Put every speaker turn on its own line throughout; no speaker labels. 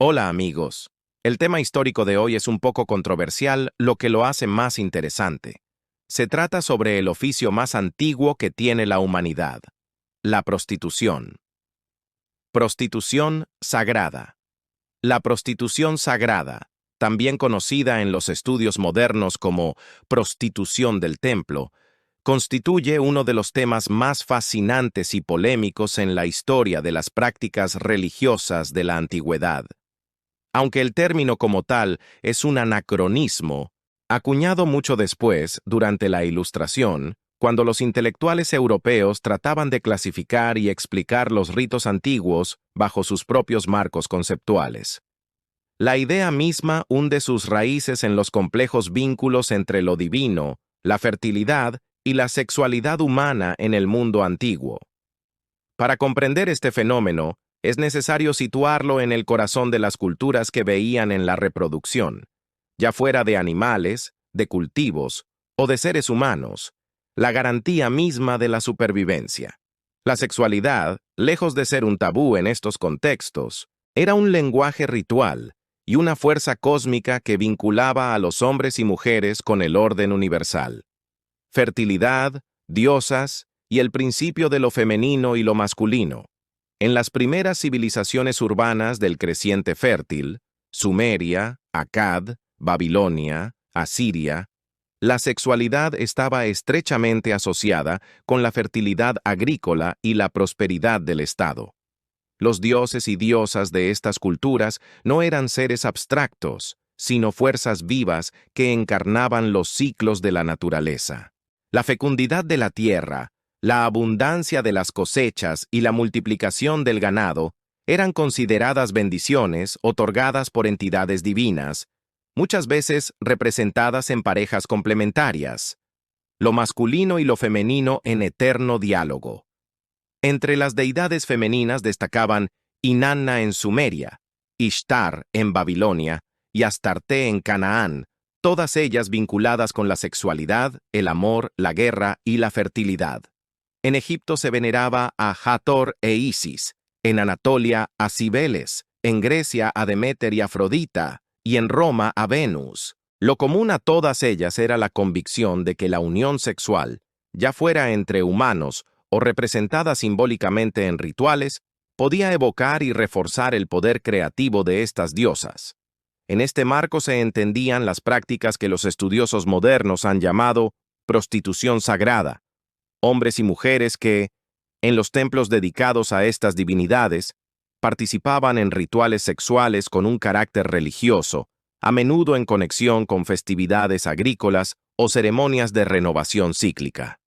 Hola amigos. El tema histórico de hoy es un poco controversial, lo que lo hace más interesante. Se trata sobre el oficio más antiguo que tiene la humanidad, la prostitución. Prostitución sagrada. La prostitución sagrada, también conocida en los estudios modernos como prostitución del templo, constituye uno de los temas más fascinantes y polémicos en la historia de las prácticas religiosas de la antigüedad. Aunque el término como tal es un anacronismo, acuñado mucho después, durante la Ilustración, cuando los intelectuales europeos trataban de clasificar y explicar los ritos antiguos bajo sus propios marcos conceptuales. La idea misma hunde sus raíces en los complejos vínculos entre lo divino, la fertilidad y la sexualidad humana en el mundo antiguo. Para comprender este fenómeno, es necesario situarlo en el corazón de las culturas que veían en la reproducción, ya fuera de animales, de cultivos o de seres humanos, la garantía misma de la supervivencia. La sexualidad, lejos de ser un tabú en estos contextos, era un lenguaje ritual y una fuerza cósmica que vinculaba a los hombres y mujeres con el orden universal. Fertilidad, diosas y el principio de lo femenino y lo masculino. En las primeras civilizaciones urbanas del creciente fértil, Sumeria, Akkad, Babilonia, Asiria, la sexualidad estaba estrechamente asociada con la fertilidad agrícola y la prosperidad del Estado. Los dioses y diosas de estas culturas no eran seres abstractos, sino fuerzas vivas que encarnaban los ciclos de la naturaleza. La fecundidad de la tierra, la abundancia de las cosechas y la multiplicación del ganado eran consideradas bendiciones otorgadas por entidades divinas, muchas veces representadas en parejas complementarias, lo masculino y lo femenino en eterno diálogo. Entre las deidades femeninas destacaban Inanna en Sumeria, Ishtar en Babilonia y Astarte en Canaán, todas ellas vinculadas con la sexualidad, el amor, la guerra y la fertilidad. En Egipto se veneraba a Hathor e Isis, en Anatolia a Cibeles, en Grecia a Deméter y Afrodita, y en Roma a Venus. Lo común a todas ellas era la convicción de que la unión sexual, ya fuera entre humanos o representada simbólicamente en rituales, podía evocar y reforzar el poder creativo de estas diosas. En este marco se entendían las prácticas que los estudiosos modernos han llamado prostitución sagrada, hombres y mujeres que, en los templos dedicados a estas divinidades, participaban en rituales sexuales con un carácter religioso, a menudo en conexión con festividades agrícolas o ceremonias de renovación cíclica.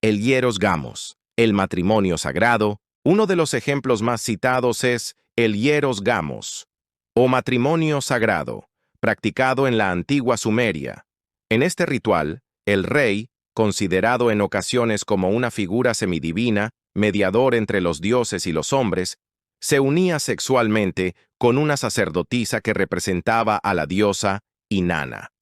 El hieros gamos, el matrimonio sagrado. Uno de los ejemplos más citados es el hieros gamos, o matrimonio sagrado, practicado en la antigua Sumeria. En este ritual, el rey, considerado en ocasiones como una figura semidivina, mediador entre los dioses y los hombres, se unía sexualmente con una sacerdotisa que representaba a la diosa Inanna.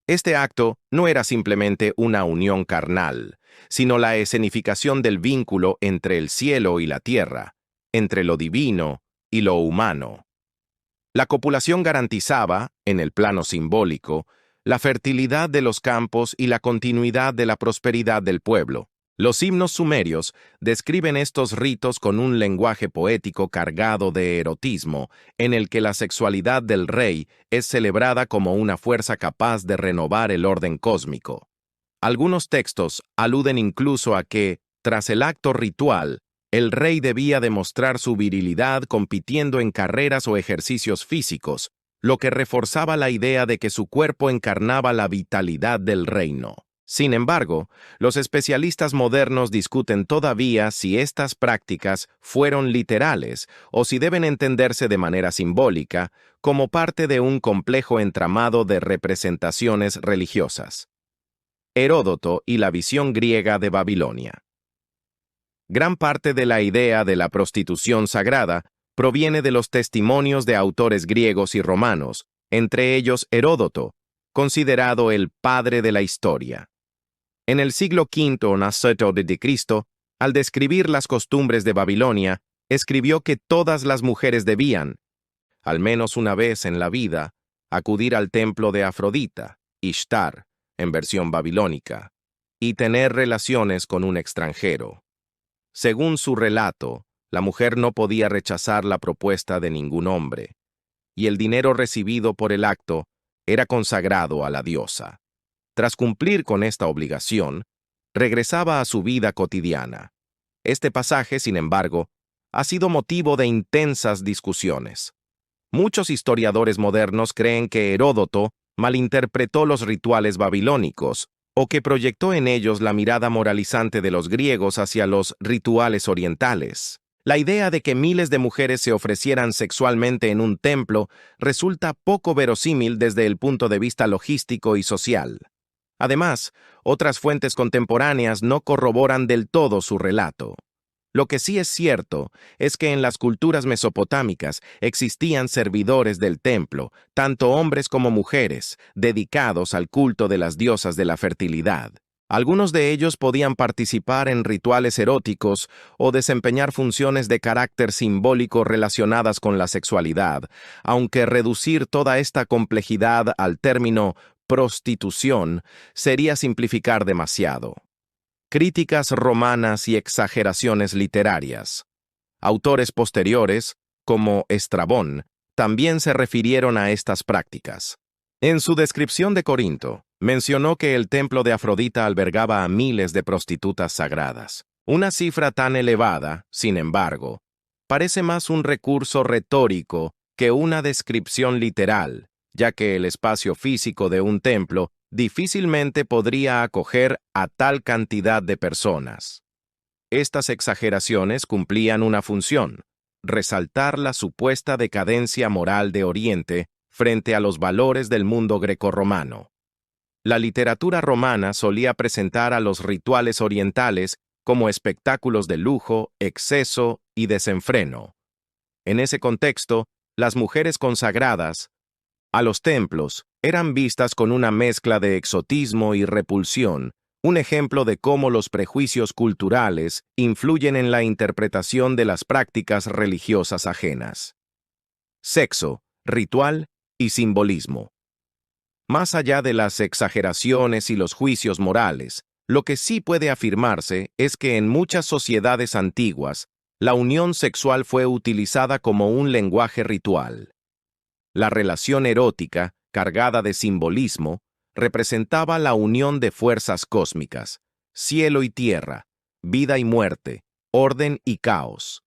Este acto no era simplemente una unión carnal, sino la escenificación del vínculo entre el cielo y la tierra, entre lo divino y lo humano. La copulación garantizaba, en el plano simbólico, la fertilidad de los campos y la continuidad de la prosperidad del pueblo. Los himnos sumerios describen estos ritos con un lenguaje poético cargado de erotismo, en el que la sexualidad del rey es celebrada como una fuerza capaz de renovar el orden cósmico. Algunos textos aluden incluso a que, tras el acto ritual, el rey debía demostrar su virilidad compitiendo en carreras o ejercicios físicos, lo que reforzaba la idea de que su cuerpo encarnaba la vitalidad del reino. Sin embargo, los especialistas modernos discuten todavía si estas prácticas fueron literales o si deben entenderse de manera simbólica, como parte de un complejo entramado de representaciones religiosas. Heródoto y la visión griega de Babilonia. Gran parte de la idea de la prostitución sagrada proviene de los testimonios de autores griegos y romanos, entre ellos Heródoto, considerado el padre de la historia. En el siglo V a.C., al describir las costumbres de Babilonia, escribió que todas las mujeres debían al menos una vez en la vida, acudir al templo de Afrodita, Ishtar, en versión babilónica, y tener relaciones con un extranjero. Según su relato, la mujer no podía rechazar la propuesta de ningún hombre, y el dinero recibido por el acto era consagrado a la diosa. Tras cumplir con esta obligación, regresaba a su vida cotidiana. Este pasaje, sin embargo, ha sido motivo de intensas discusiones. Muchos historiadores modernos creen que Heródoto malinterpretó los rituales babilónicos o que proyectó en ellos la mirada moralizante de los griegos hacia los rituales orientales. La idea de que miles de mujeres se ofrecieran sexualmente en un templo resulta poco verosímil desde el punto de vista logístico y social. Además, otras fuentes contemporáneas no corroboran del todo su relato. Lo que sí es cierto es que en las culturas mesopotámicas existían servidores del templo, tanto hombres como mujeres, dedicados al culto de las diosas de la fertilidad. Algunos de ellos podían participar en rituales eróticos o desempeñar funciones de carácter simbólico relacionadas con la sexualidad, aunque reducir toda esta complejidad al término prostitución sería simplificar demasiado. Críticas romanas y exageraciones literarias. Autores posteriores, como Estrabón, también se refirieron a estas prácticas. En su descripción de Corinto, mencionó que el templo de Afrodita albergaba a miles de prostitutas sagradas. Una cifra tan elevada, sin embargo, parece más un recurso retórico que una descripción literal, ya que el espacio físico de un templo difícilmente podría acoger a tal cantidad de personas. Estas exageraciones cumplían una función: resaltar la supuesta decadencia moral de Oriente frente a los valores del mundo grecorromano. La literatura romana solía presentar a los rituales orientales como espectáculos de lujo, exceso y desenfreno. En ese contexto, las mujeres consagradas a los templos eran vistas con una mezcla de exotismo y repulsión, un ejemplo de cómo los prejuicios culturales influyen en la interpretación de las prácticas religiosas ajenas. Sexo, ritual y simbolismo. Más allá de las exageraciones y los juicios morales, lo que sí puede afirmarse es que en muchas sociedades antiguas, la unión sexual fue utilizada como un lenguaje ritual. La relación erótica, cargada de simbolismo, representaba la unión de fuerzas cósmicas, cielo y tierra, vida y muerte, orden y caos.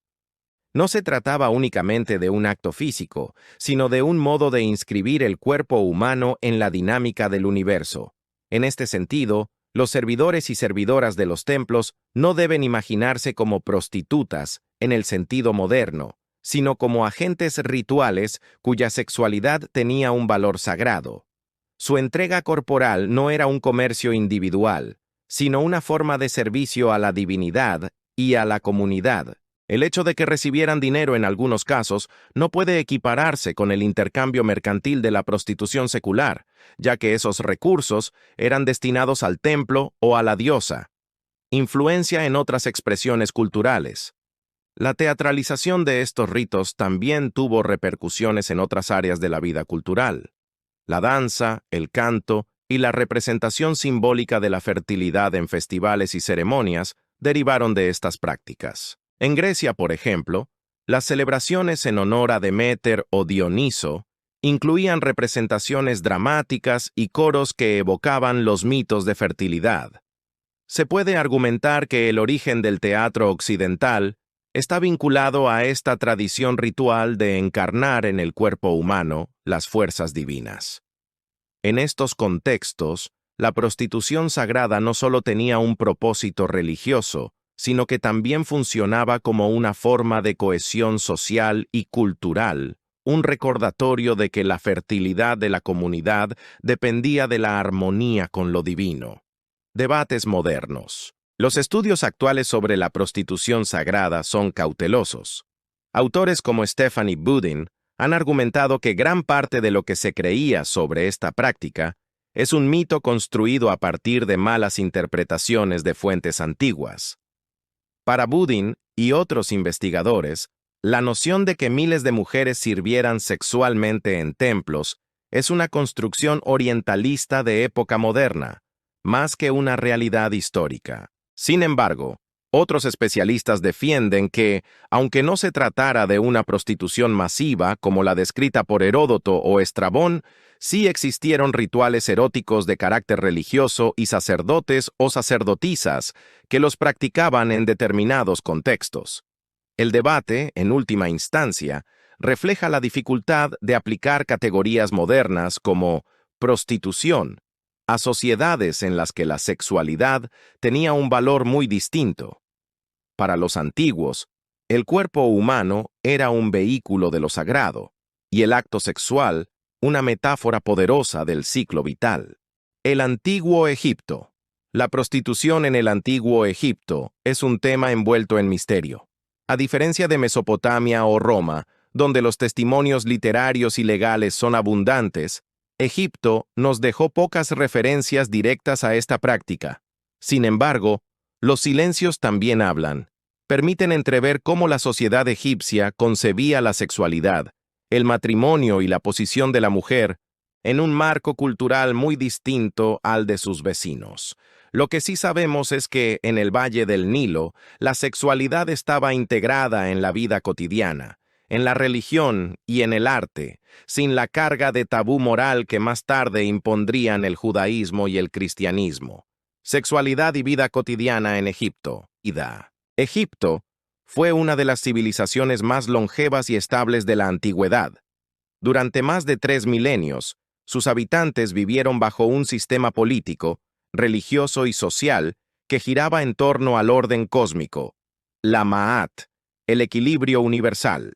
No se trataba únicamente de un acto físico, sino de un modo de inscribir el cuerpo humano en la dinámica del universo. En este sentido, los servidores y servidoras de los templos no deben imaginarse como prostitutas en el sentido moderno, sino como agentes rituales cuya sexualidad tenía un valor sagrado. Su entrega corporal no era un comercio individual, sino una forma de servicio a la divinidad y a la comunidad. El hecho de que recibieran dinero en algunos casos no puede equipararse con el intercambio mercantil de la prostitución secular, ya que esos recursos eran destinados al templo o a la diosa. Influencia en otras expresiones culturales. La teatralización de estos ritos también tuvo repercusiones en otras áreas de la vida cultural. La danza, el canto y la representación simbólica de la fertilidad en festivales y ceremonias derivaron de estas prácticas. En Grecia, por ejemplo, las celebraciones en honor a Deméter o Dioniso incluían representaciones dramáticas y coros que evocaban los mitos de fertilidad. Se puede argumentar que el origen del teatro occidental está vinculado a esta tradición ritual de encarnar en el cuerpo humano las fuerzas divinas. En estos contextos, la prostitución sagrada no solo tenía un propósito religioso, sino que también funcionaba como una forma de cohesión social y cultural, un recordatorio de que la fertilidad de la comunidad dependía de la armonía con lo divino. Debates modernos. Los estudios actuales sobre la prostitución sagrada son cautelosos. Autores como Stephanie Boudin han argumentado que gran parte de lo que se creía sobre esta práctica es un mito construido a partir de malas interpretaciones de fuentes antiguas. Para Boudin y otros investigadores, La noción de que miles de mujeres sirvieran sexualmente en templos es una construcción orientalista de época moderna, más que una realidad histórica. Sin embargo, otros especialistas defienden que, aunque no se tratara de una prostitución masiva como la descrita por Heródoto o Estrabón, sí existieron rituales eróticos de carácter religioso y sacerdotes o sacerdotisas que los practicaban en determinados contextos. El debate, en última instancia, refleja la dificultad de aplicar categorías modernas como prostitución a sociedades en las que la sexualidad tenía un valor muy distinto. Para los antiguos, el cuerpo humano era un vehículo de lo sagrado, y el acto sexual una metáfora poderosa del ciclo vital. El Antiguo Egipto. La prostitución en el Antiguo Egipto es un tema envuelto en misterio. A diferencia de Mesopotamia o Roma, donde los testimonios literarios y legales son abundantes, Egipto nos dejó pocas referencias directas a esta práctica. Sin embargo, los silencios también hablan. Permiten entrever cómo la sociedad egipcia concebía la sexualidad, el matrimonio y la posición de la mujer en un marco cultural muy distinto al de sus vecinos. Lo que sí sabemos es que, en el Valle del Nilo, la sexualidad estaba integrada en la vida cotidiana, en la religión y en el arte, sin la carga de tabú moral que más tarde impondrían el judaísmo y el cristianismo. Sexualidad y vida cotidiana en Egipto. Egipto fue una de las civilizaciones más longevas y estables de la antigüedad. Durante más de 3 milenios, sus habitantes vivieron bajo un sistema político, religioso y social que giraba en torno al orden cósmico, la Ma'at, el equilibrio universal.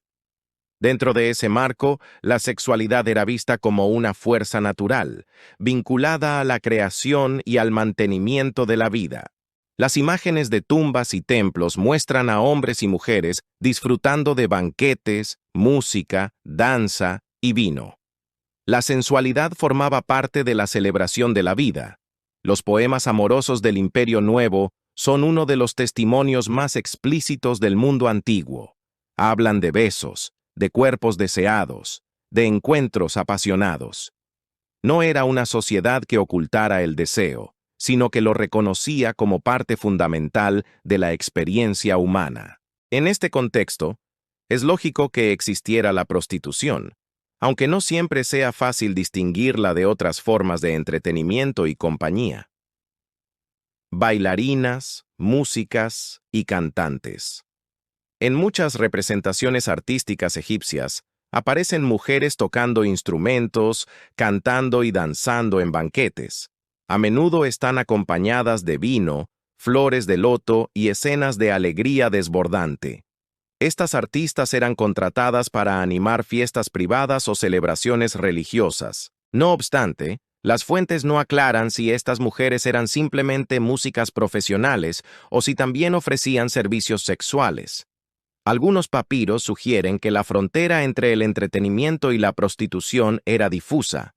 Dentro de ese marco, la sexualidad era vista como una fuerza natural, vinculada a la creación y al mantenimiento de la vida. Las imágenes de tumbas y templos muestran a hombres y mujeres disfrutando de banquetes, música, danza y vino. La sensualidad formaba parte de la celebración de la vida. Los poemas amorosos del Imperio Nuevo son uno de los testimonios más explícitos del mundo antiguo. Hablan de besos, de cuerpos deseados, de encuentros apasionados. No era una sociedad que ocultara el deseo, sino que lo reconocía como parte fundamental de la experiencia humana. En este contexto, es lógico que existiera la prostitución, aunque no siempre sea fácil distinguirla de otras formas de entretenimiento y compañía. Bailarinas, músicas y cantantes. En muchas representaciones artísticas egipcias, aparecen mujeres tocando instrumentos, cantando y danzando en banquetes. A menudo están acompañadas de vino, flores de loto y escenas de alegría desbordante. Estas artistas eran contratadas para animar fiestas privadas o celebraciones religiosas. No obstante, las fuentes no aclaran si estas mujeres eran simplemente músicas profesionales o si también ofrecían servicios sexuales. Algunos papiros sugieren que la frontera entre el entretenimiento y la prostitución era difusa.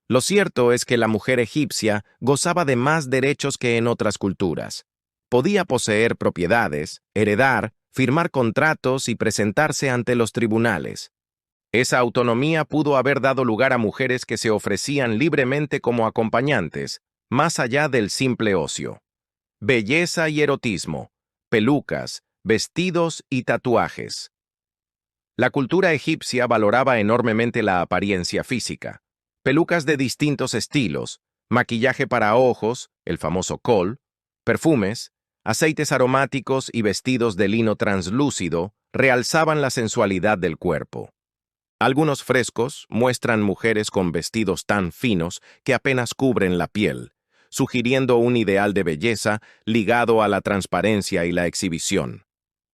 Lo cierto es que la mujer egipcia gozaba de más derechos que en otras culturas. Podía poseer propiedades, heredar, firmar contratos y presentarse ante los tribunales. Esa autonomía pudo haber dado lugar a mujeres que se ofrecían libremente como acompañantes, más allá del simple ocio. Belleza y erotismo, pelucas, vestidos y tatuajes. La cultura egipcia valoraba enormemente la apariencia física. Pelucas de distintos estilos, maquillaje para ojos, el famoso col, perfumes, aceites aromáticos y vestidos de lino translúcido realzaban la sensualidad del cuerpo. Algunos frescos muestran mujeres con vestidos tan finos que apenas cubren la piel, sugiriendo un ideal de belleza ligado a la transparencia y la exhibición.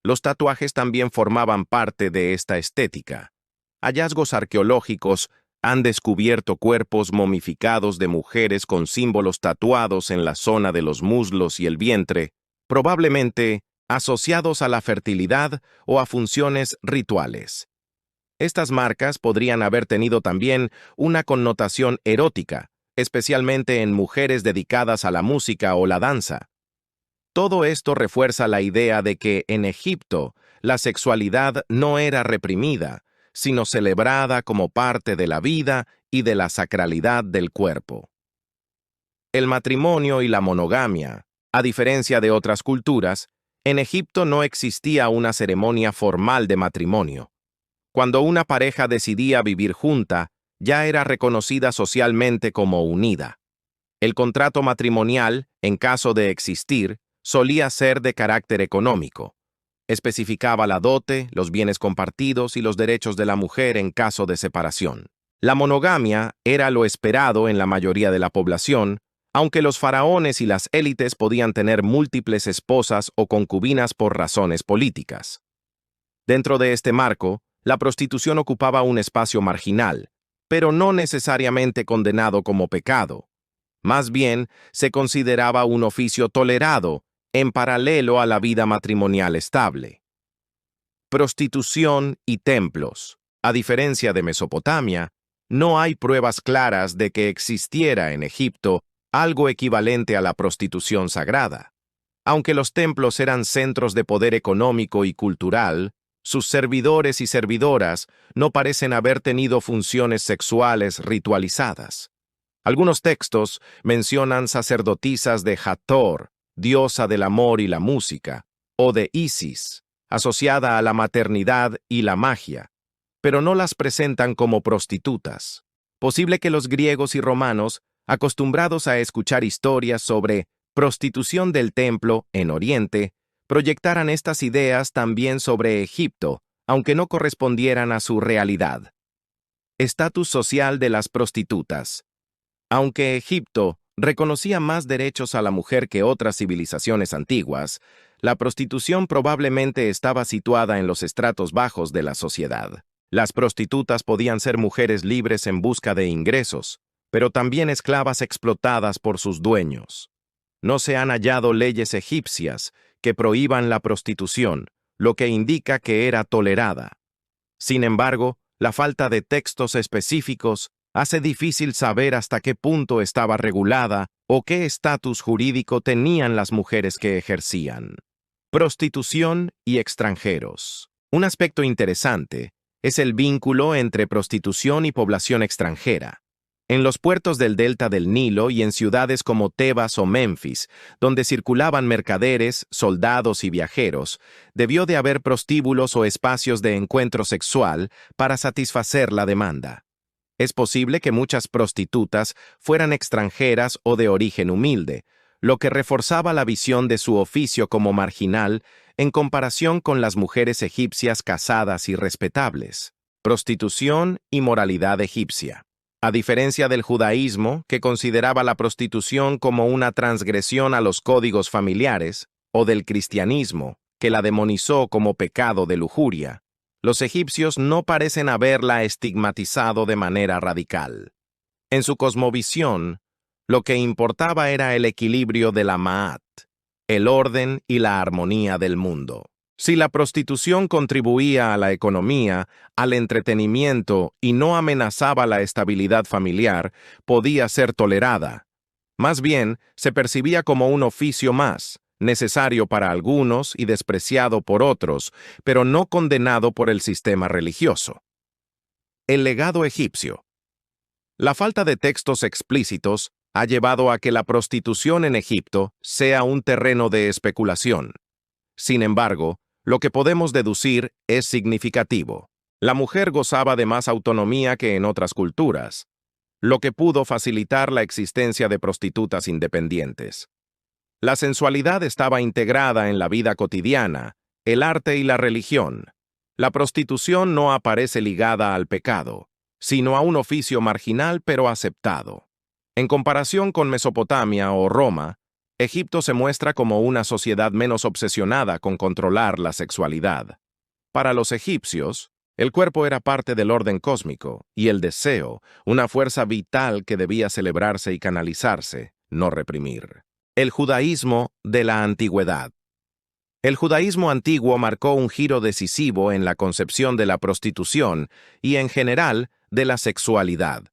Los tatuajes también formaban parte de esta estética. Hallazgos arqueológicos han descubierto cuerpos momificados de mujeres con símbolos tatuados en la zona de los muslos y el vientre, probablemente asociados a la fertilidad o a funciones rituales. Estas marcas podrían haber tenido también una connotación erótica, especialmente en mujeres dedicadas a la música o la danza. Todo esto refuerza la idea de que, en Egipto, la sexualidad no era reprimida, sino celebrada como parte de la vida y de la sacralidad del cuerpo. El matrimonio y la monogamia, a diferencia de otras culturas, en Egipto no existía una ceremonia formal de matrimonio. Cuando una pareja decidía vivir junta, ya era reconocida socialmente como unida. El contrato matrimonial, en caso de existir, solía ser de carácter económico. Especificaba la dote, los bienes compartidos y los derechos de la mujer en caso de separación. La monogamia era lo esperado en la mayoría de la población, aunque los faraones y las élites podían tener múltiples esposas o concubinas por razones políticas. Dentro de este marco, la prostitución ocupaba un espacio marginal, pero no necesariamente condenado como pecado. Más bien, se consideraba un oficio tolerado, en paralelo a la vida matrimonial estable. Prostitución y templos. A diferencia de Mesopotamia, no hay pruebas claras de que existiera en Egipto algo equivalente a la prostitución sagrada. Aunque los templos eran centros de poder económico y cultural, sus servidores y servidoras no parecen haber tenido funciones sexuales ritualizadas. Algunos textos mencionan sacerdotisas de Hathor, diosa del amor y la música, o de Isis, asociada a la maternidad y la magia, pero no las presentan como prostitutas. Posible que los griegos y romanos, acostumbrados a escuchar historias sobre prostitución del templo en Oriente, proyectaran estas ideas también sobre Egipto, aunque no correspondieran a su realidad. Estatus social de las prostitutas. Aunque Egipto reconocía más derechos a la mujer que otras civilizaciones antiguas, la prostitución probablemente estaba situada en los estratos bajos de la sociedad. Las prostitutas podían ser mujeres libres en busca de ingresos, pero también esclavas explotadas por sus dueños. No se han hallado leyes egipcias que prohíban la prostitución, lo que indica que era tolerada. Sin embargo, la falta de textos específicos hace difícil saber hasta qué punto estaba regulada o qué estatus jurídico tenían las mujeres que ejercían. Prostitución y extranjeros. Un aspecto interesante es el vínculo entre prostitución y población extranjera. En los puertos del delta del Nilo y en ciudades como Tebas o Memphis, donde circulaban mercaderes, soldados y viajeros, debió de haber prostíbulos o espacios de encuentro sexual para satisfacer la demanda. Es posible que muchas prostitutas fueran extranjeras o de origen humilde, lo que reforzaba la visión de su oficio como marginal en comparación con las mujeres egipcias casadas y respetables. Prostitución y moralidad egipcia. A diferencia del judaísmo, que consideraba la prostitución como una transgresión a los códigos familiares, o del cristianismo, que la demonizó como pecado de lujuria, los egipcios no parecen haberla estigmatizado de manera radical. En su cosmovisión, lo que importaba era el equilibrio de la Ma'at, el orden y la armonía del mundo. Si la prostitución contribuía a la economía, al entretenimiento y no amenazaba la estabilidad familiar, podía ser tolerada. Más bien, se percibía como un oficio más, necesario para algunos y despreciado por otros, pero no condenado por el sistema religioso. El legado egipcio. La falta de textos explícitos ha llevado a que la prostitución en Egipto sea un terreno de especulación. Sin embargo, lo que podemos deducir es significativo. La mujer gozaba de más autonomía que en otras culturas, lo que pudo facilitar la existencia de prostitutas independientes. La sensualidad estaba integrada en la vida cotidiana, el arte y la religión. La prostitución no aparece ligada al pecado, sino a un oficio marginal pero aceptado. En comparación con Mesopotamia o Roma, Egipto se muestra como una sociedad menos obsesionada con controlar la sexualidad. Para los egipcios, el cuerpo era parte del orden cósmico y el deseo, una fuerza vital que debía celebrarse y canalizarse, no reprimir. El judaísmo de la antigüedad. El judaísmo antiguo marcó un giro decisivo en la concepción de la prostitución y, en general, de la sexualidad.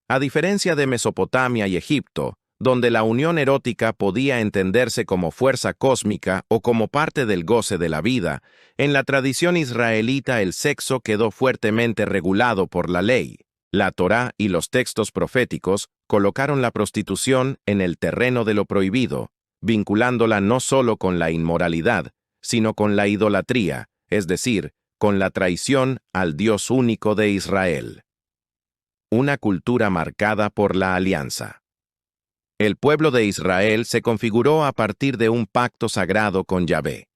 A diferencia de Mesopotamia y Egipto, donde la unión erótica podía entenderse como fuerza cósmica o como parte del goce de la vida, en la tradición israelita el sexo quedó fuertemente regulado por la ley. La Torá y los textos proféticos colocaron la prostitución en el terreno de lo prohibido, vinculándola no solo con la inmoralidad, sino con la idolatría, es decir, con la traición al Dios único de Israel. Una cultura marcada por la alianza. El pueblo de Israel se configuró a partir de un pacto sagrado con Yahvé.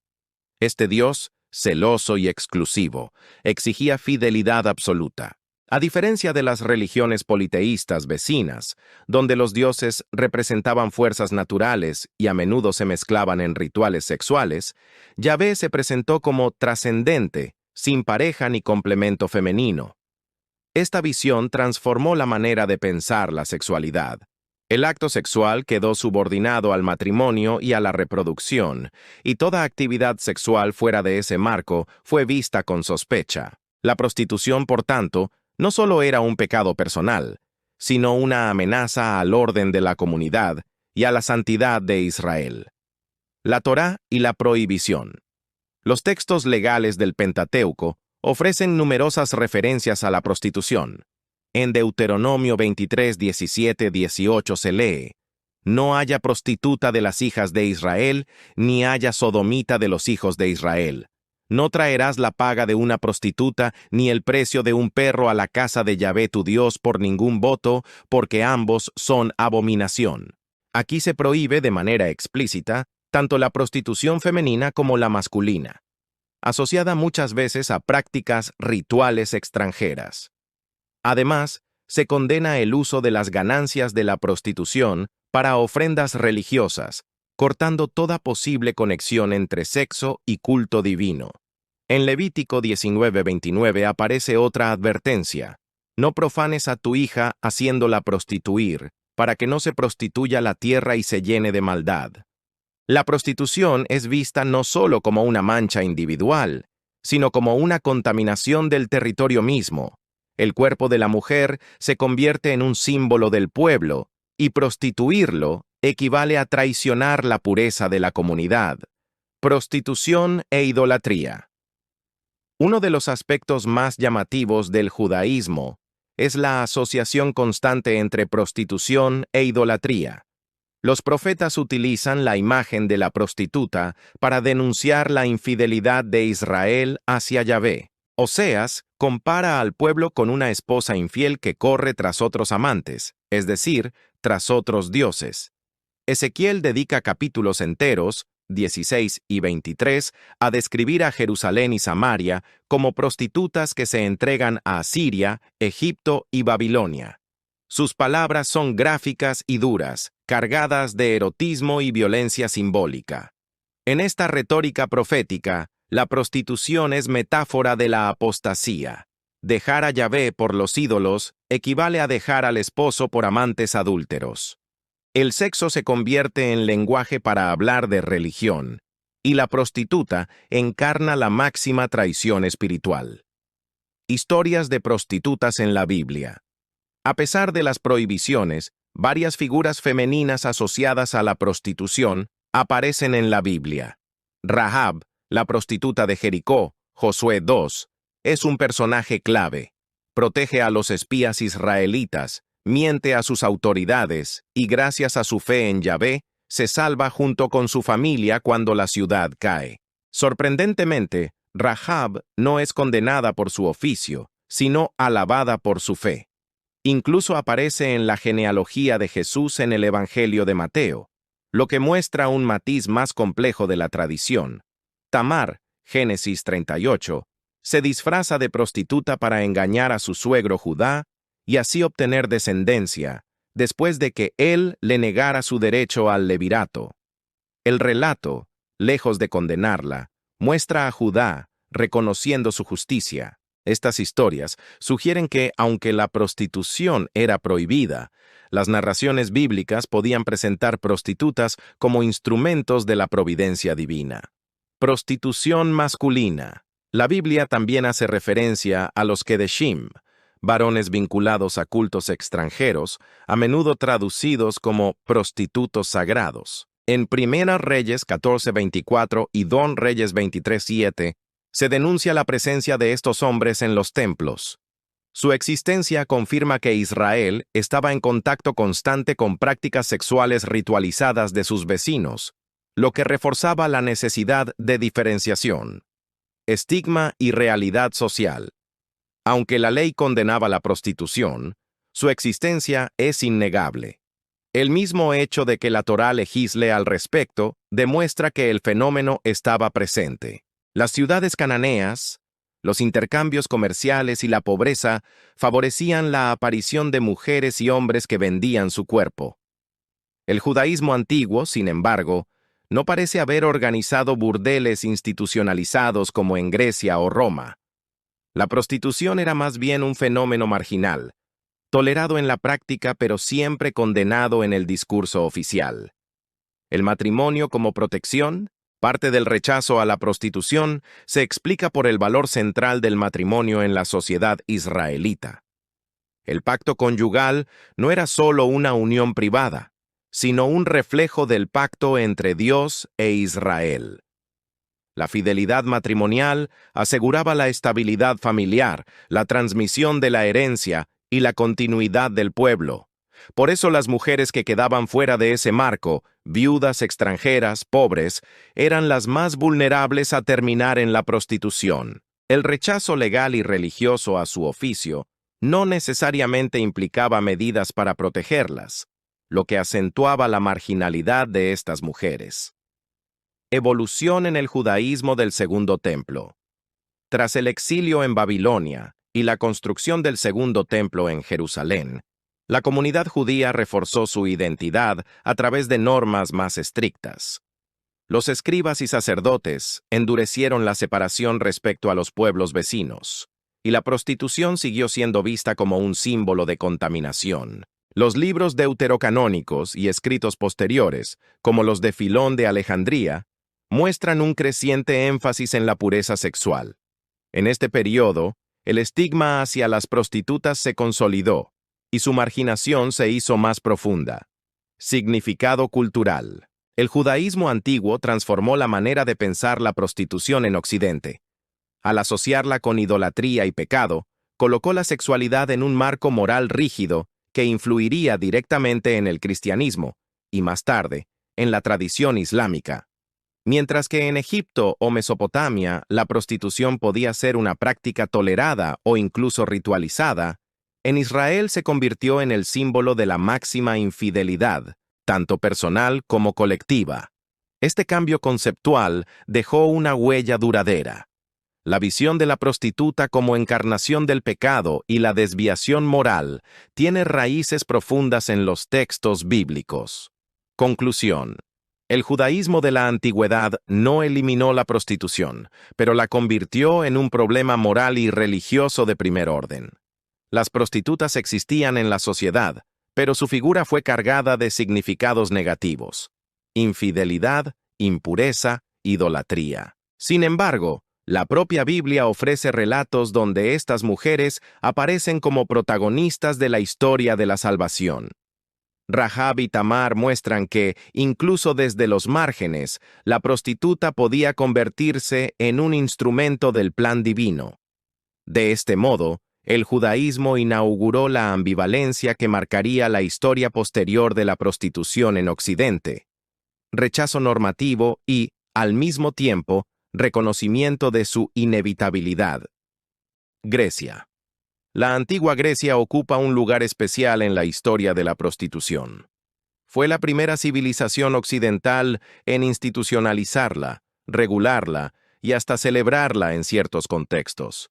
Este Dios, celoso y exclusivo, exigía fidelidad absoluta. A diferencia de las religiones politeístas vecinas, donde los dioses representaban fuerzas naturales y a menudo se mezclaban en rituales sexuales, Yahvé se presentó como trascendente, sin pareja ni complemento femenino. Esta visión transformó la manera de pensar la sexualidad. El acto sexual quedó subordinado al matrimonio y a la reproducción, y toda actividad sexual fuera de ese marco fue vista con sospecha. La prostitución, por tanto, no solo era un pecado personal, sino una amenaza al orden de la comunidad y a la santidad de Israel. La Torá y la prohibición. Los textos legales del Pentateuco ofrecen numerosas referencias a la prostitución. En Deuteronomio 23, 17, 18 se lee: «No haya prostituta de las hijas de Israel, ni haya sodomita de los hijos de Israel. No traerás la paga de una prostituta, ni el precio de un perro a la casa de Yahvé tu Dios por ningún voto, porque ambos son abominación». Aquí se prohíbe de manera explícita tanto la prostitución femenina como la masculina, asociada muchas veces a prácticas rituales extranjeras. Además, se condena el uso de las ganancias de la prostitución para ofrendas religiosas, cortando toda posible conexión entre sexo y culto divino. En Levítico 19:29 aparece otra advertencia: «No profanes a tu hija haciéndola prostituir, para que no se prostituya la tierra y se llene de maldad». La prostitución es vista no solo como una mancha individual, sino como una contaminación del territorio mismo. El cuerpo de la mujer se convierte en un símbolo del pueblo, y prostituirlo equivale a traicionar la pureza de la comunidad. Prostitución e idolatría. Uno de los aspectos más llamativos del judaísmo es la asociación constante entre prostitución e idolatría. Los profetas utilizan la imagen de la prostituta para denunciar la infidelidad de Israel hacia Yahvé. Oseas compara al pueblo con una esposa infiel que corre tras otros amantes, es decir, tras otros dioses. Ezequiel dedica capítulos enteros, 16 y 23, a describir a Jerusalén y Samaria como prostitutas que se entregan a Asiria, Egipto y Babilonia. Sus palabras son gráficas y duras, cargadas de erotismo y violencia simbólica. En esta retórica profética, la prostitución es metáfora de la apostasía. Dejar a Yahvé por los ídolos equivale a dejar al esposo por amantes adúlteros. El sexo se convierte en lenguaje para hablar de religión, y la prostituta encarna la máxima traición espiritual. Historias de prostitutas en la Biblia. A pesar de las prohibiciones, varias figuras femeninas asociadas a la prostitución aparecen en la Biblia. Rahab, la prostituta de Jericó, Josué 2, es un personaje clave. Protege a los espías israelitas, miente a sus autoridades y gracias a su fe en Yahvé, se salva junto con su familia cuando la ciudad cae. Sorprendentemente, Rahab no es condenada por su oficio, sino alabada por su fe. Incluso aparece en la genealogía de Jesús en el Evangelio de Mateo, lo que muestra un matiz más complejo de la tradición. Tamar, Génesis 38, se disfraza de prostituta para engañar a su suegro Judá y así obtener descendencia, después de que él le negara su derecho al levirato. El relato, lejos de condenarla, muestra a Judá reconociendo su justicia. Estas historias sugieren que, aunque la prostitución era prohibida, las narraciones bíblicas podían presentar prostitutas como instrumentos de la providencia divina. Prostitución masculina. La Biblia también hace referencia a los Kedeshim, varones vinculados a cultos extranjeros, a menudo traducidos como prostitutos sagrados. En Primera Reyes 14:24 y Don Reyes 23:7 se denuncia la presencia de estos hombres en los templos. Su existencia confirma que Israel estaba en contacto constante con prácticas sexuales ritualizadas de sus vecinos, lo que reforzaba la necesidad de diferenciación, estigma y realidad social. Aunque la ley condenaba la prostitución, su existencia es innegable. El mismo hecho de que la Torá legisle al respecto demuestra que el fenómeno estaba presente. Las ciudades cananeas, los intercambios comerciales y la pobreza favorecían la aparición de mujeres y hombres que vendían su cuerpo. El judaísmo antiguo, sin embargo, no parece haber organizado burdeles institucionalizados como en Grecia o Roma. La prostitución era más bien un fenómeno marginal, tolerado en la práctica pero siempre condenado en el discurso oficial. El matrimonio como protección, parte del rechazo a la prostitución, se explica por el valor central del matrimonio en la sociedad israelita. El pacto conyugal no era solo una unión privada, sino un reflejo del pacto entre Dios e Israel. La fidelidad matrimonial aseguraba la estabilidad familiar, la transmisión de la herencia y la continuidad del pueblo. Por eso las mujeres que quedaban fuera de ese marco, viudas extranjeras, pobres, eran las más vulnerables a terminar en la prostitución. El rechazo legal y religioso a su oficio no necesariamente implicaba medidas para protegerlas, lo que acentuaba la marginalidad de estas mujeres. Evolución en el judaísmo del Segundo Templo. Tras el exilio en Babilonia y la construcción del Segundo Templo en Jerusalén, la comunidad judía reforzó su identidad a través de normas más estrictas. Los escribas y sacerdotes endurecieron la separación respecto a los pueblos vecinos, y la prostitución siguió siendo vista como un símbolo de contaminación. Los libros deuterocanónicos y escritos posteriores, como los de Filón de Alejandría, muestran un creciente énfasis en la pureza sexual. En este periodo, el estigma hacia las prostitutas se consolidó y su marginación se hizo más profunda. Significado cultural. El judaísmo antiguo transformó la manera de pensar la prostitución en Occidente. Al asociarla con idolatría y pecado, colocó la sexualidad en un marco moral rígido que influiría directamente en el cristianismo y, más tarde, en la tradición islámica. Mientras que en Egipto o Mesopotamia la prostitución podía ser una práctica tolerada o incluso ritualizada, en Israel se convirtió en el símbolo de la máxima infidelidad, tanto personal como colectiva. Este cambio conceptual dejó una huella duradera. La visión de la prostituta como encarnación del pecado y la desviación moral tiene raíces profundas en los textos bíblicos. Conclusión. El judaísmo de la antigüedad no eliminó la prostitución, pero la convirtió en un problema moral y religioso de primer orden. Las prostitutas existían en la sociedad, pero su figura fue cargada de significados negativos: infidelidad, impureza, idolatría. Sin embargo, la propia Biblia ofrece relatos donde estas mujeres aparecen como protagonistas de la historia de la salvación. Rahab y Tamar muestran que, incluso desde los márgenes, la prostituta podía convertirse en un instrumento del plan divino. De este modo, el judaísmo inauguró la ambivalencia que marcaría la historia posterior de la prostitución en Occidente: rechazo normativo y, al mismo tiempo, reconocimiento de su inevitabilidad. Grecia. La antigua Grecia ocupa un lugar especial en la historia de la prostitución. Fue la primera civilización occidental en institucionalizarla, regularla y hasta celebrarla en ciertos contextos.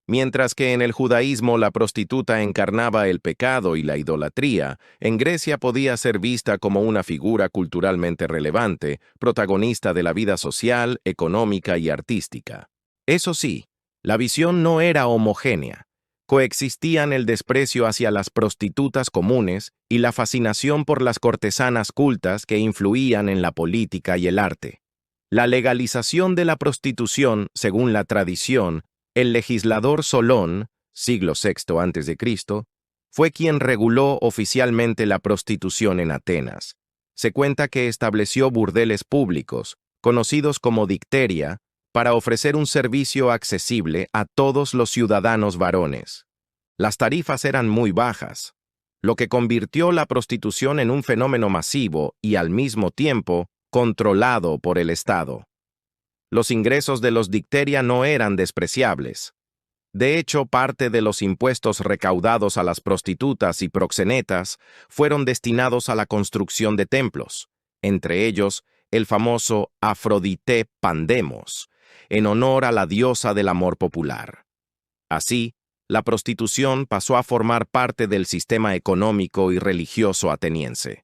Mientras que en el judaísmo la prostituta encarnaba el pecado y la idolatría, en Grecia podía ser vista como una figura culturalmente relevante, protagonista de la vida social, económica y artística. Eso sí, la visión no era homogénea. Coexistían el desprecio hacia las prostitutas comunes y la fascinación por las cortesanas cultas que influían en la política y el arte. La legalización de la prostitución, según la tradición, el legislador Solón siglo VI a.C., fue quien reguló oficialmente la prostitución en Atenas. Se cuenta que estableció burdeles públicos, conocidos como dicteria, para ofrecer un servicio accesible a todos los ciudadanos varones. Las tarifas eran muy bajas, lo que convirtió la prostitución en un fenómeno masivo y al mismo tiempo controlado por el Estado. Los ingresos de los dicteria no eran despreciables. De hecho, parte de los impuestos recaudados a las prostitutas y proxenetas fueron destinados a la construcción de templos, entre ellos el famoso Afrodite Pandemos, en honor a la diosa del amor popular. Así, la prostitución pasó a formar parte del sistema económico y religioso ateniense.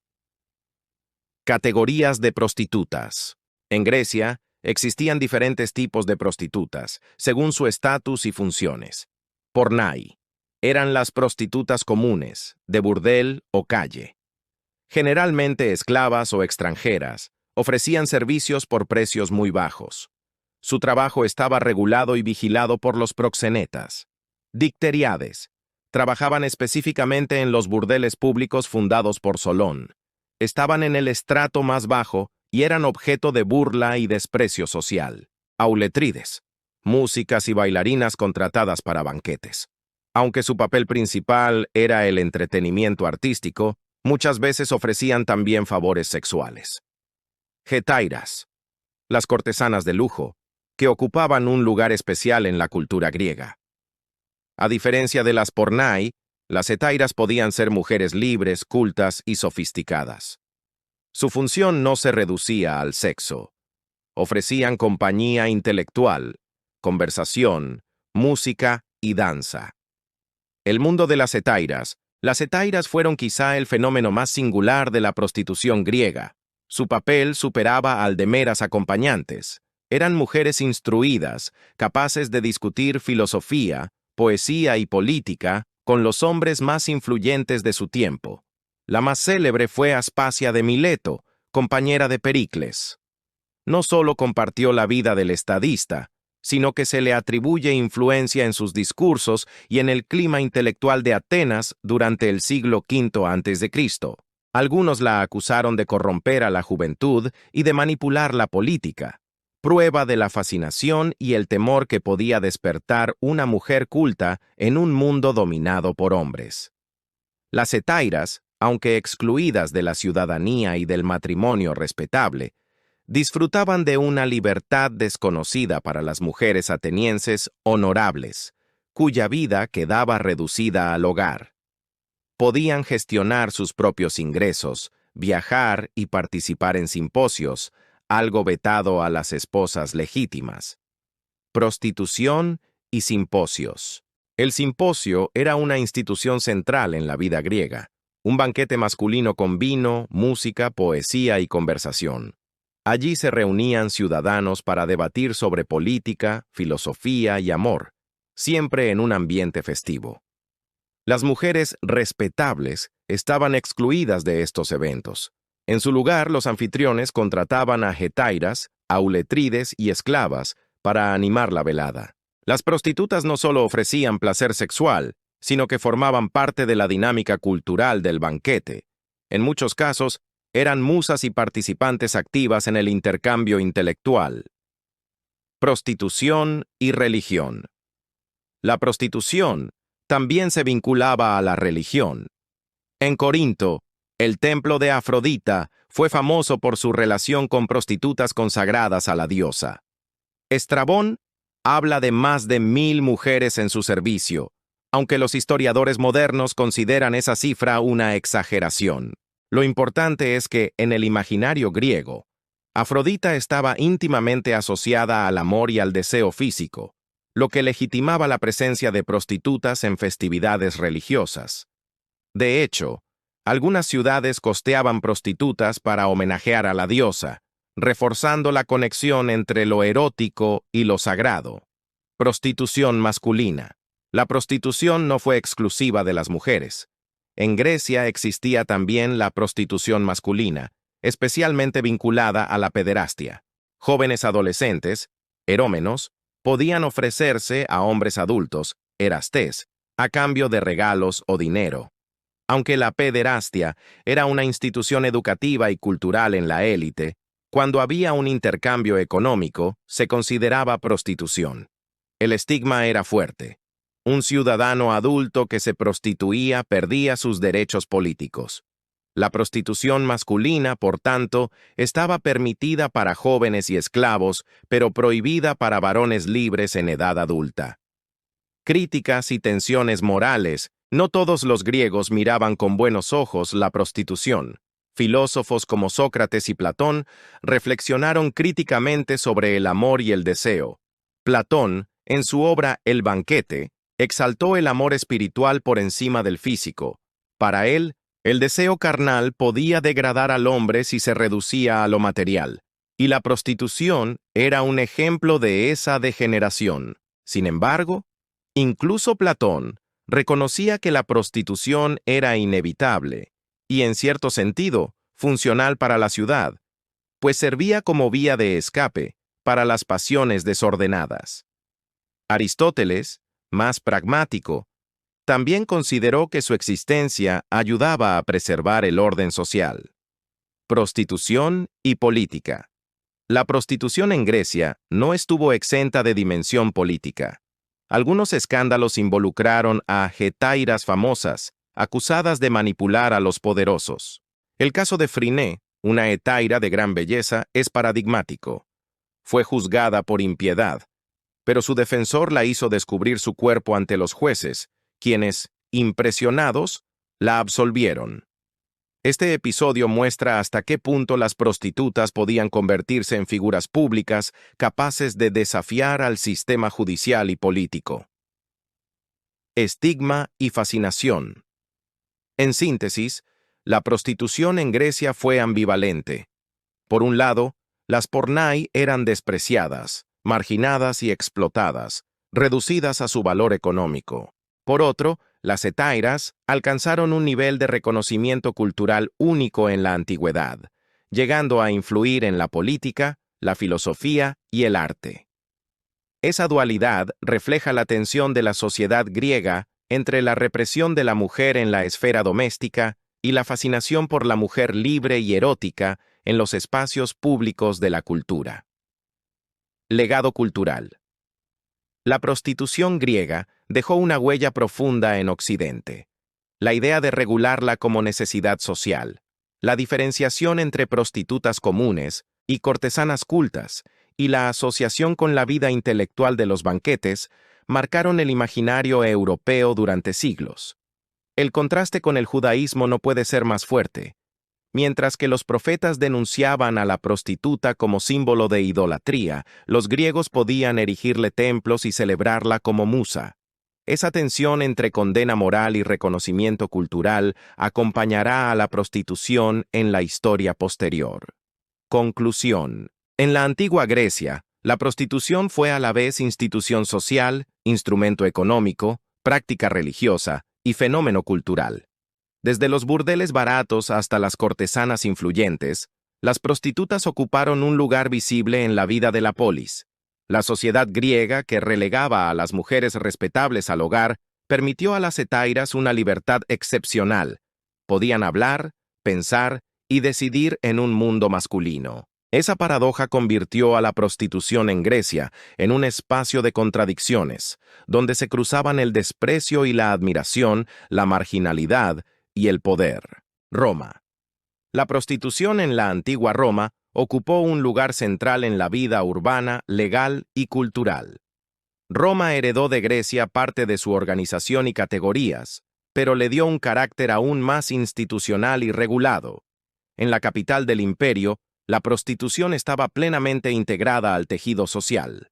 Categorías de prostitutas. En Grecia, existían diferentes tipos de prostitutas, según su estatus y funciones. Pornai eran las prostitutas comunes, de burdel o calle. Generalmente esclavas o extranjeras, ofrecían servicios por precios muy bajos. Su trabajo estaba regulado y vigilado por los proxenetas. Dicteriades trabajaban específicamente en los burdeles públicos fundados por Solón. Estaban en el estrato más bajo y eran objeto de burla y desprecio social. Auletrides, músicas y bailarinas contratadas para banquetes. Aunque su papel principal era el entretenimiento artístico, muchas veces ofrecían también favores sexuales. Hetairas, las cortesanas de lujo, que ocupaban un lugar especial en la cultura griega. A diferencia de las pornai, las hetairas podían ser mujeres libres, cultas y sofisticadas. Su función no se reducía al sexo. Ofrecían compañía intelectual, conversación, música y danza. El mundo de las hetairas fueron quizá el fenómeno más singular de la prostitución griega. Su papel superaba al de meras acompañantes. Eran mujeres instruidas, capaces de discutir filosofía, poesía y política con los hombres más influyentes de su tiempo. La más célebre fue Aspasia de Mileto, compañera de Pericles. No solo compartió la vida del estadista, sino que se le atribuye influencia en sus discursos y en el clima intelectual de Atenas durante el siglo V a.C. Algunos la acusaron de corromper a la juventud y de manipular la política, prueba de la fascinación y el temor que podía despertar una mujer culta en un mundo dominado por hombres. Las hetairas, aunque excluidas de la ciudadanía y del matrimonio respetable, disfrutaban de una libertad desconocida para las mujeres atenienses honorables, cuya vida quedaba reducida al hogar. Podían gestionar sus propios ingresos, viajar y participar en simposios, algo vetado a las esposas legítimas. Prostitución y simposios. El simposio era una institución central en la vida griega, un banquete masculino con vino, música, poesía y conversación. Allí se reunían ciudadanos para debatir sobre política, filosofía y amor, siempre en un ambiente festivo. Las mujeres respetables estaban excluidas de estos eventos. En su lugar, los anfitriones contrataban a hetairas, auletrides y esclavas para animar la velada. Las prostitutas no solo ofrecían placer sexual, sino que formaban parte de la dinámica cultural del banquete. En muchos casos, eran musas y participantes activas en el intercambio intelectual. Prostitución y religión. La prostitución también se vinculaba a la religión. En Corinto, el templo de Afrodita fue famoso por su relación con prostitutas consagradas a la diosa. Estrabón habla de más de 1000 mujeres en su servicio, aunque los historiadores modernos consideran esa cifra una exageración. Lo importante es que, en el imaginario griego, Afrodita estaba íntimamente asociada al amor y al deseo físico, lo que legitimaba la presencia de prostitutas en festividades religiosas. De hecho, algunas ciudades costeaban prostitutas para homenajear a la diosa, reforzando la conexión entre lo erótico y lo sagrado. Prostitución masculina. La prostitución no fue exclusiva de las mujeres. En Grecia existía también la prostitución masculina, especialmente vinculada a la pederastia. Jóvenes adolescentes, erómenos, podían ofrecerse a hombres adultos, erastés, a cambio de regalos o dinero. Aunque la pederastia era una institución educativa y cultural en la élite, cuando había un intercambio económico, se consideraba prostitución. El estigma era fuerte. Un ciudadano adulto que se prostituía perdía sus derechos políticos. La prostitución masculina, por tanto, estaba permitida para jóvenes y esclavos, pero prohibida para varones libres en edad adulta. Críticas y tensiones morales. No todos los griegos miraban con buenos ojos la prostitución. Filósofos como Sócrates y Platón reflexionaron críticamente sobre el amor y el deseo. Platón, en su obra El banquete, exaltó el amor espiritual por encima del físico. Para él, el deseo carnal podía degradar al hombre si se reducía a lo material, y la prostitución era un ejemplo de esa degeneración. Sin embargo, incluso Platón reconocía que la prostitución era inevitable y, en cierto sentido, funcional para la ciudad, pues servía como vía de escape para las pasiones desordenadas. Aristóteles, más pragmático, también consideró que su existencia ayudaba a preservar el orden social. Prostitución y política. La prostitución en Grecia no estuvo exenta de dimensión política. Algunos escándalos involucraron a getairas famosas, acusadas de manipular a los poderosos. El caso de Phryné, una hetaira de gran belleza, es paradigmático. Fue juzgada por impiedad, pero su defensor la hizo descubrir su cuerpo ante los jueces, quienes, impresionados, la absolvieron. Este episodio muestra hasta qué punto las prostitutas podían convertirse en figuras públicas capaces de desafiar al sistema judicial y político. Estigma y fascinación. En síntesis, la prostitución en Grecia fue ambivalente. Por un lado, las pornai eran despreciadas, marginadas y explotadas, reducidas a su valor económico. Por otro, las hetairas alcanzaron un nivel de reconocimiento cultural único en la antigüedad, llegando a influir en la política, la filosofía y el arte. Esa dualidad refleja la tensión de la sociedad griega entre la represión de la mujer en la esfera doméstica y la fascinación por la mujer libre y erótica en los espacios públicos de la cultura. Legado cultural. La prostitución griega dejó una huella profunda en Occidente. La idea de regularla como necesidad social, la diferenciación entre prostitutas comunes y cortesanas cultas, y la asociación con la vida intelectual de los banquetes, marcaron el imaginario europeo durante siglos. El contraste con el judaísmo no puede ser más fuerte. Mientras que los profetas denunciaban a la prostituta como símbolo de idolatría, los griegos podían erigirle templos y celebrarla como musa. Esa tensión entre condena moral y reconocimiento cultural acompañará a la prostitución en la historia posterior. Conclusión. En la antigua Grecia, la prostitución fue a la vez institución social, instrumento económico, práctica religiosa y fenómeno cultural. Desde los burdeles baratos hasta las cortesanas influyentes, las prostitutas ocuparon un lugar visible en la vida de la polis. La sociedad griega, que relegaba a las mujeres respetables al hogar, permitió a las hetairas una libertad excepcional. Podían hablar, pensar y decidir en un mundo masculino. Esa paradoja convirtió a la prostitución en Grecia en un espacio de contradicciones, donde se cruzaban el desprecio y la admiración, la marginalidad y el poder. Roma. La prostitución en la antigua Roma ocupó un lugar central en la vida urbana, legal y cultural. Roma heredó de Grecia parte de su organización y categorías, pero le dio un carácter aún más institucional y regulado. En la capital del imperio, la prostitución estaba plenamente integrada al tejido social.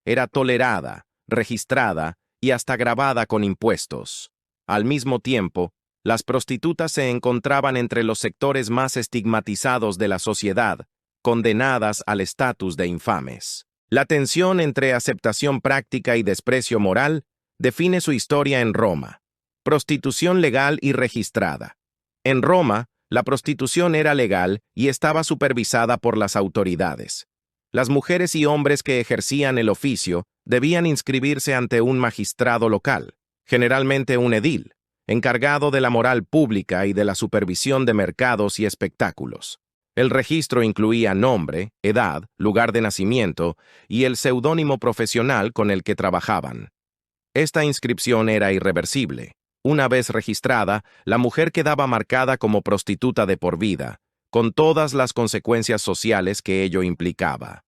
Era tolerada, registrada y hasta grabada con impuestos. Al mismo tiempo, las prostitutas se encontraban entre los sectores más estigmatizados de la sociedad, condenadas al estatus de infames. La tensión entre aceptación práctica y desprecio moral define su historia en Roma. Prostitución legal y registrada. En Roma, la prostitución era legal y estaba supervisada por las autoridades. Las mujeres y hombres que ejercían el oficio debían inscribirse ante un magistrado local. generalmente un edil, encargado de la moral pública y de la supervisión de mercados y espectáculos. El registro incluía nombre, edad, lugar de nacimiento y el seudónimo profesional con el que trabajaban. Esta inscripción era irreversible. Una vez registrada, la mujer quedaba marcada como prostituta de por vida, con todas las consecuencias sociales que ello implicaba.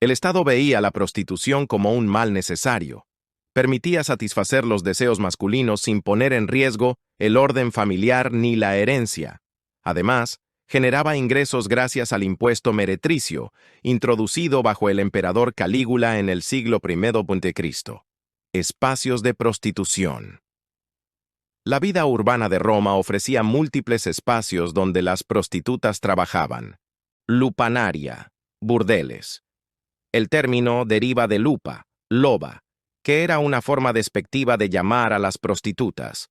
El Estado veía la prostitución como un mal necesario. Permitía satisfacer los deseos masculinos sin poner en riesgo el orden familiar ni la herencia. Además, generaba ingresos gracias al impuesto meretricio, introducido bajo el emperador Calígula en el siglo I a.C. Espacios de prostitución. La vida urbana de Roma ofrecía múltiples espacios donde las prostitutas trabajaban. Lupanaria, burdeles. El término deriva de lupa, loba, que era una forma despectiva de llamar a las prostitutas.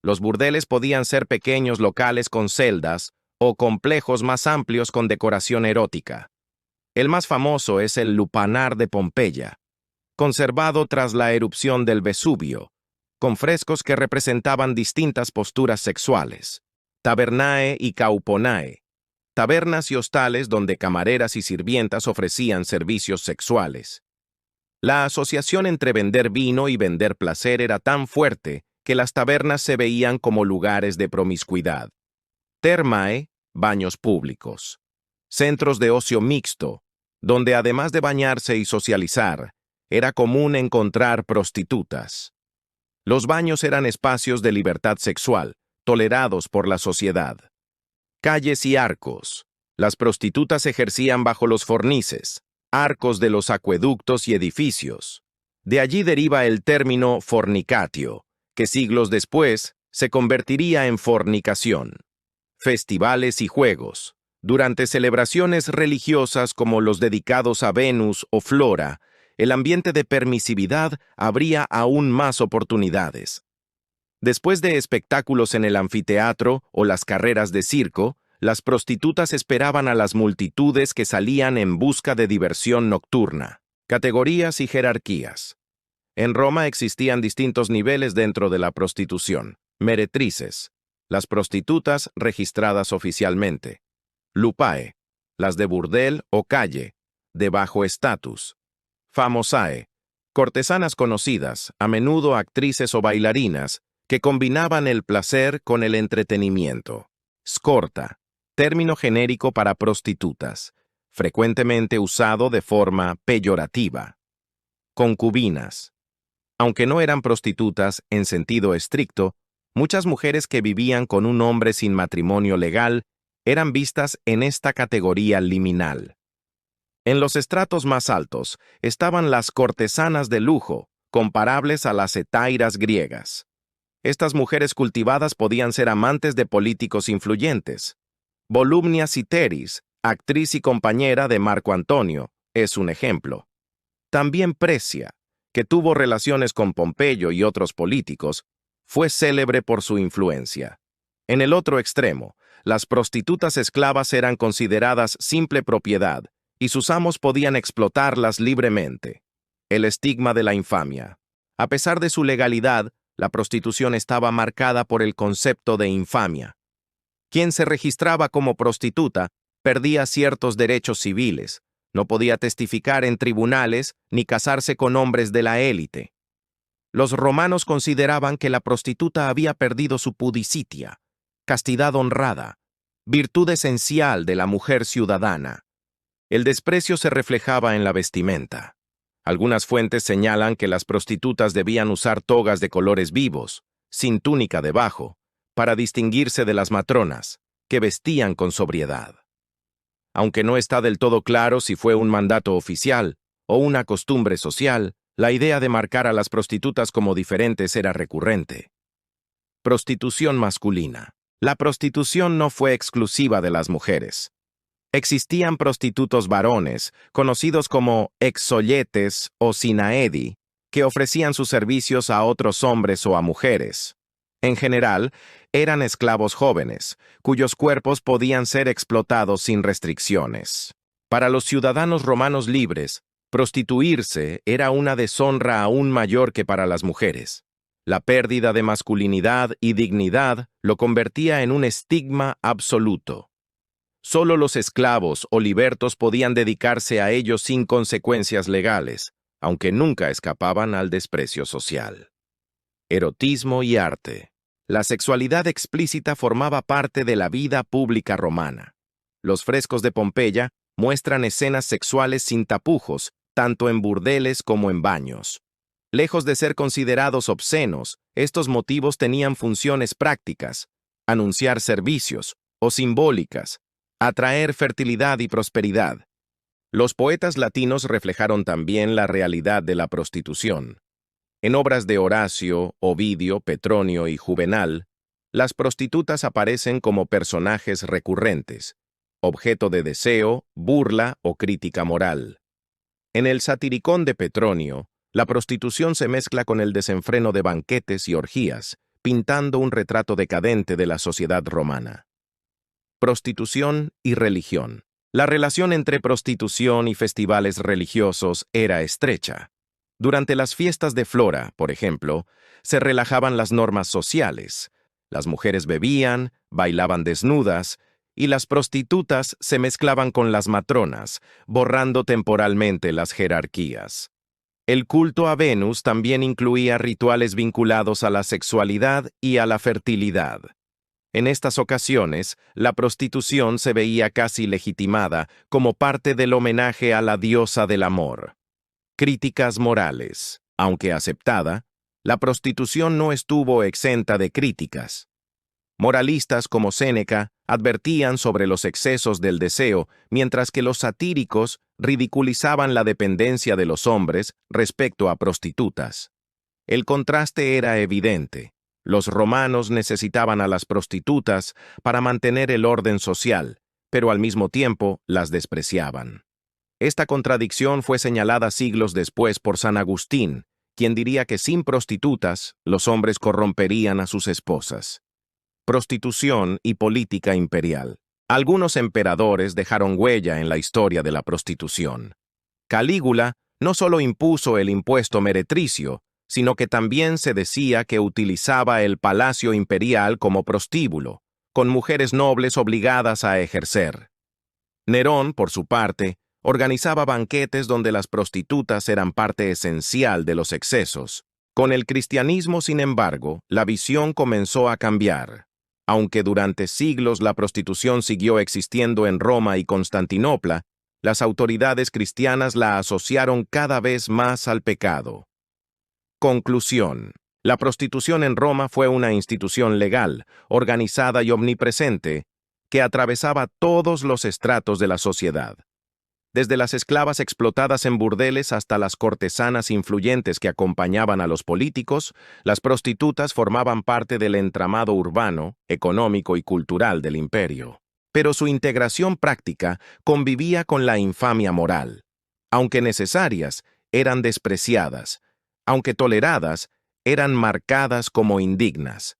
Los burdeles podían ser pequeños locales con celdas o complejos más amplios con decoración erótica. El más famoso es el Lupanar de Pompeya, conservado tras la erupción del Vesubio, con frescos que representaban distintas posturas sexuales. Tabernae y Cauponae, tabernas y hostales donde camareras y sirvientas ofrecían servicios sexuales. La asociación entre vender vino y vender placer era tan fuerte que las tabernas se veían como lugares de promiscuidad. Thermae, baños públicos. Centros de ocio mixto, donde además de bañarse y socializar, era común encontrar prostitutas. Los baños eran espacios de libertad sexual, tolerados por la sociedad. Calles y arcos. Las prostitutas ejercían bajo los fornices, arcos de los acueductos y edificios. De allí deriva el término fornicatio, que siglos después se convertiría en fornicación. Festivales y juegos. Durante celebraciones religiosas como los dedicados a Venus o Flora, el ambiente de permisividad abría aún más oportunidades. Después de espectáculos en el anfiteatro o las carreras de circo, las prostitutas esperaban a las multitudes que salían en busca de diversión nocturna. Categorías y jerarquías. En Roma existían distintos niveles dentro de la prostitución. Meretrices, las prostitutas registradas oficialmente. Lupae, las de burdel o calle, de bajo estatus. Famosae, cortesanas conocidas, a menudo actrices o bailarinas, que combinaban el placer con el entretenimiento. Scorta, término genérico para prostitutas, frecuentemente usado de forma peyorativa. Concubinas. Aunque no eran prostitutas en sentido estricto, muchas mujeres que vivían con un hombre sin matrimonio legal eran vistas en esta categoría liminal. En los estratos más altos estaban las cortesanas de lujo, comparables a las hetairas griegas. Estas mujeres cultivadas podían ser amantes de políticos influyentes. Volumnia Citeris, actriz y compañera de Marco Antonio, es un ejemplo. También Precia, que tuvo relaciones con Pompeyo y otros políticos, fue célebre por su influencia. En el otro extremo, las prostitutas esclavas eran consideradas simple propiedad, y sus amos podían explotarlas libremente. El estigma de la infamia. A pesar de su legalidad, la prostitución estaba marcada por el concepto de infamia. Quien se registraba como prostituta perdía ciertos derechos civiles, no podía testificar en tribunales ni casarse con hombres de la élite. Los romanos consideraban que la prostituta había perdido su pudicitia, castidad honrada, virtud esencial de la mujer ciudadana. El desprecio se reflejaba en la vestimenta. Algunas fuentes señalan que las prostitutas debían usar togas de colores vivos, sin túnica debajo, para distinguirse de las matronas, que vestían con sobriedad. Aunque no está del todo claro si fue un mandato oficial o una costumbre social, la idea de marcar a las prostitutas como diferentes era recurrente. Prostitución masculina. La prostitución no fue exclusiva de las mujeres. Existían prostitutos varones, conocidos como exolletes o sinaedi, que ofrecían sus servicios a otros hombres o a mujeres. En general, eran esclavos jóvenes, cuyos cuerpos podían ser explotados sin restricciones. Para los ciudadanos romanos libres, prostituirse era una deshonra aún mayor que para las mujeres. La pérdida de masculinidad y dignidad lo convertía en un estigma absoluto. Solo los esclavos o libertos podían dedicarse a ello sin consecuencias legales, aunque nunca escapaban al desprecio social. Erotismo y arte. La sexualidad explícita formaba parte de la vida pública romana. Los frescos de Pompeya muestran escenas sexuales sin tapujos, tanto en burdeles como en baños. Lejos de ser considerados obscenos, estos motivos tenían funciones prácticas, anunciar servicios, o simbólicas, atraer fertilidad y prosperidad. Los poetas latinos reflejaron también la realidad de la prostitución. En obras de Horacio, Ovidio, Petronio y Juvenal, las prostitutas aparecen como personajes recurrentes, objeto de deseo, burla o crítica moral. En el Satiricón de Petronio, la prostitución se mezcla con el desenfreno de banquetes y orgías, pintando un retrato decadente de la sociedad romana. Prostitución y religión. La relación entre prostitución y festivales religiosos era estrecha. Durante las fiestas de Flora, por ejemplo, se relajaban las normas sociales. Las mujeres bebían, bailaban desnudas, y las prostitutas se mezclaban con las matronas, borrando temporalmente las jerarquías. El culto a Venus también incluía rituales vinculados a la sexualidad y a la fertilidad. En estas ocasiones, la prostitución se veía casi legitimada como parte del homenaje a la diosa del amor. Críticas morales. Aunque aceptada, la prostitución no estuvo exenta de críticas. Moralistas como Séneca advertían sobre los excesos del deseo, mientras que los satíricos ridiculizaban la dependencia de los hombres respecto a prostitutas. El contraste era evidente. Los romanos necesitaban a las prostitutas para mantener el orden social, pero al mismo tiempo las despreciaban. Esta contradicción fue señalada siglos después por San Agustín, quien diría que sin prostitutas, los hombres corromperían a sus esposas. Prostitución y política imperial. Algunos emperadores dejaron huella en la historia de la prostitución. Calígula no solo impuso el impuesto meretricio, sino que también se decía que utilizaba el palacio imperial como prostíbulo, con mujeres nobles obligadas a ejercer. Nerón, por su parte, organizaba banquetes donde las prostitutas eran parte esencial de los excesos. Con el cristianismo, sin embargo, la visión comenzó a cambiar. Aunque durante siglos la prostitución siguió existiendo en Roma y Constantinopla, las autoridades cristianas la asociaron cada vez más al pecado. Conclusión. La prostitución en Roma fue una institución legal, organizada y omnipresente, que atravesaba todos los estratos de la sociedad. Desde las esclavas explotadas en burdeles hasta las cortesanas influyentes que acompañaban a los políticos, las prostitutas formaban parte del entramado urbano, económico y cultural del imperio. Pero su integración práctica convivía con la infamia moral. Aunque necesarias, eran despreciadas. Aunque toleradas, eran marcadas como indignas.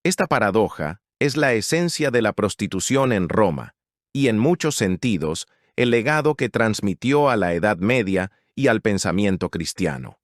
Esta paradoja es la esencia de la prostitución en Roma, y en muchos sentidos, el legado que transmitió a la Edad Media y al pensamiento cristiano.